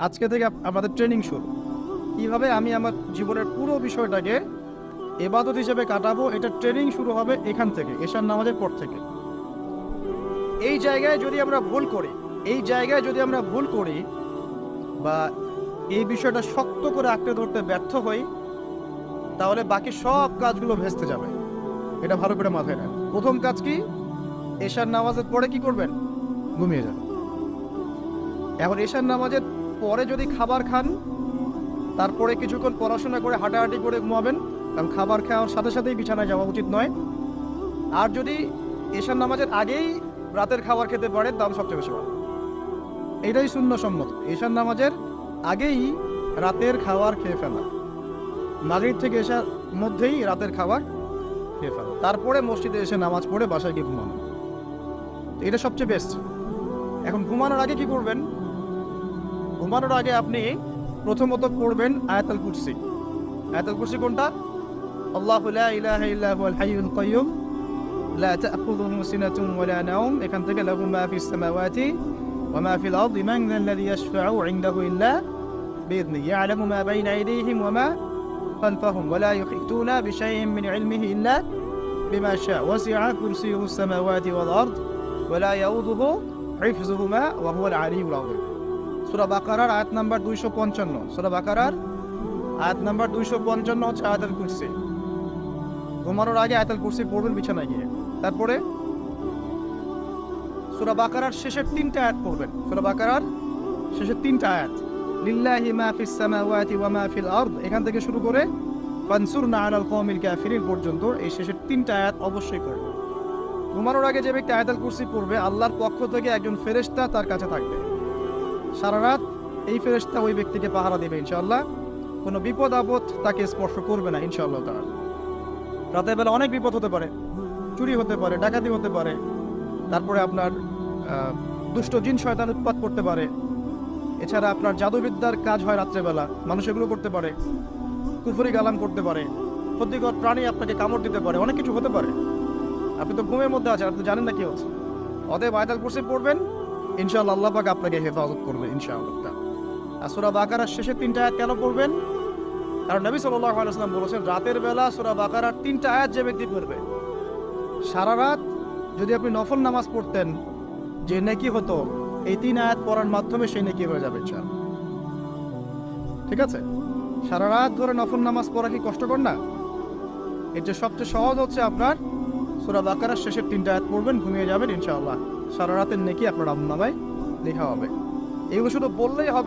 আজকে থেকে আমাদের ট্রেনিং শুরু। কিভাবে আমি আমার জীবনের পুরো বিষয়টাকে ইবাদত হিসেবে কাটাবো, এটা ট্রেনিং শুরু হবে এখান থেকে, এশার নামাজের পর থেকে। এই জায়গায় যদি আমরা ভুল করি বা এই বিষয়টা শক্ত করে আঁকড়ে ধরতে ব্যর্থ হই, তাহলে বাকি সব কাজগুলো ভেস্তে যাবে। এটা ভালো করে মাথায় রাখেন। প্রথম কাজ কি? এশার নামাজের পরে কি করবেন? ঘুমিয়ে যাবেন। এখন এশার নামাজের পরে যদি খাবার খান, তারপরে কিছুক্ষণ পড়াশোনা করে হাঁটাহাঁটি করে ঘুমাবেন, কারণ খাবার খাওয়ার সাথে সাথেই বিছানায় যাওয়া উচিত নয়। আর যদি এশার নামাজের আগেই রাতের খাবার খেতে পারেন, তাহলে সবচেয়ে বেশি ভালো। এটাই সুন্নতসম্মত, এশার নামাজের আগেই রাতের খাবার খেয়ে ফেলা, মাগরিব থেকে এশার মধ্যেই রাতের খাবার খেয়ে ফেলা, তারপরে মসজিদে এসে নামাজ পড়ে বাসায় গিয়ে ঘুমানো, এটা সবচেয়ে বেস্ট। এখন ঘুমানোর আগে কি করবেন? ঘুমানোর আগে আপনি প্রথমত পড়বেন আয়াতুল কুরসি। আয়াতুল কুরসি কোনটা? আল্লাহু লা ইলাহা ইল্লা হুয়াল হাইয়ুল কাইয়্যুম লা তা'খুযুহু সিনাতুন ওয়া লা নাওম, এখান থেকে লাহু মা ফিস সামাওয়াতি ওয়া মা ফিল আরদি মান যাল্লাযী ইয়াশফা'ু ইনদাহু ইল্লা বিইذনিহি ইয়া'লামু মা বাইনা আইদিহিম ওয়া মা খালফাহুম ওয়া লা ইউহিতুনা বিশাইইন মিন ইলমিহি ইল্লা বিমা শা'a ওয়াসি'a কুরসিয়্যুহুস সামাওয়াতি ওয়াল আরদ ওয়া লা ইয়াউযুহু হিফযুহুমা ওয়া হুয়াল আলিয়্যুল আযীম। সূরা বাকারার আয়াত নাম্বার 255। সূরা বাকারার আয়াত নাম্বার 255 হচ্ছে আয়াতুল কুরসি। ঘুমানোর আগে আয়াতুল কুরসি পড়বেন বিছানায় গিয়ে। তারপরে সূরা বাকারার শেষের 3টা আয়াত পড়বেন। সূরা বাকারার শেষের 3টা আয়াত, লিল্লাহি মা ফিস সামাওয়াতি ওয়া মা ফিল আরদ, এখান থেকে শুরু করে ফানসুরনা আলাল কওমিল কাফিরিন পর্যন্ত এই শেষের 3টা আয়াত অবশ্যই পড়বেন। ঘুমানোর আগে যে ব্যক্তি আয়াতুল কুরসি পড়বে, আল্লাহর পক্ষ থেকে একজন ফেরেশতা তার কাছে থাকবে সারা রাত। এই ফেরেশতা ওই ব্যক্তিকে পাহারা দেবে ইনশাআল্লাহ। কোনো বিপদ আপদ তাকে স্পর্শ করবে না ইনশাআল্লাহ তাআলা। রাতের বেলা অনেক বিপদ হতে পারে, চুরি হতে পারে, ডাকাতি হতে পারে, তারপরে আপনার দুষ্ট জিন শয়তান উৎপাত করতে পারে, এছাড়া আপনার জাদুবিদ্যার কাজ হয় রাত্রেবেলা, মানুষ এগুলো করতে পারে, কুফরি গালাম করতে পারে, ক্ষতিকর প্রাণী আপনাকে কামড় দিতে পারে, অনেক কিছু হতে পারে। আপনি তো ঘুমের মধ্যে আছেন, আপনি তো জানেন না কি হচ্ছে। অতএব আয়াতুল কুরসি পড়বেন, ইনশাআল্লাহ আল্লাহ পাক আপনাকে হেফাজত করবে ইনশাআল্লাহ। আর সূরা বাকারার শেষের 3টা আয়াত কেন পড়বেন? কারণ নবী সাল্লাল্লাহু আলাইহি ওয়াসাল্লাম বলেছেন, রাতের বেলা সূরা বাকারার 3টা আয়াত যে ব্যক্তি পড়বে, সারা রাত যদি আপনি নফল নামাজ পড়তেন, যে নেকি হতো, এই 3 আয়াত পড়ার মাধ্যমে সেই নেকি হয়ে যাবে ইনশাআল্লাহ। ঠিক আছে? সারা রাত ধরে নফল নামাজ পড়া কি কষ্টকর না? এর যে সবচেয়ে সহজ হচ্ছে আপনার সূরা বাকারার শেষের 3টা আয়াত পড়বেন, ঘুমিয়ে যাবেন ইনশাআল্লাহ। সারা রাতের নেকি আপনার আমলনামায় লেখা হবে। এগুলো শুধু বললেই হবে